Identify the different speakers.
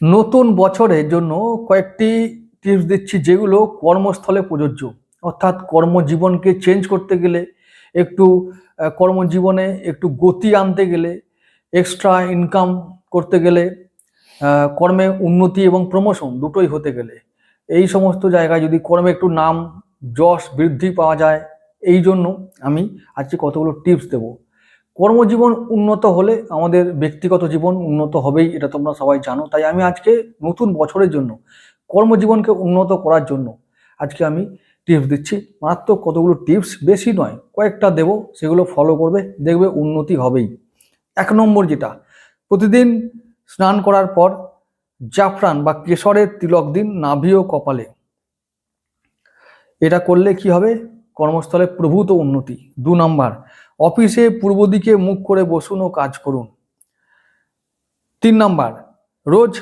Speaker 1: নতুন বছরের জন্য কয়েকটি টিপস দিচ্ছি যেগুলো কর্মস্থলে প্রযোজ্য। অর্থাৎ কর্মজীবনকে চেঞ্জ করতে গেলে, একটু কর্মজীবনে একটু গতি আনতে গেলে, এক্সট্রা ইনকাম করতে গেলে, কর্মে উন্নতি এবং প্রমোশন দুটোই হতে গেলে, এই সমস্ত জায়গায় যদি কর্মে একটু নাম যশ বৃদ্ধি পাওয়া যায়, এই জন্য আমি আজকে কতগুলো টিপস দেব। কর্মজীবন উন্নত হলে আমাদের ব্যক্তিগত জীবন উন্নত হবেই, এটা তোমরা সবাই জানো। তাই আমি আজকে নতুন বছরের জন্য কর্মজীবনকে উন্নত করার জন্য আজকে আমি টিপস দিচ্ছি। মাত্র কতগুলো টিপস, বেশি নয়, কয়েকটা দেব, সেগুলো ফলো করবে, দেখবে উন্নতি হবেই। 1 নম্বর যেটা, প্রতিদিন স্নান করার পর জাফরান বা কেশরের তিলক দিন নাভি ও কপালে। এটা করলে কি হবে? কর্মস্থলে প্রভূত উন্নতি। 2 নম্বর, অফিসে পূর্ব দিকে মুখ করে বসুন ও কাজ করুন। 3 নম্বর, রোজ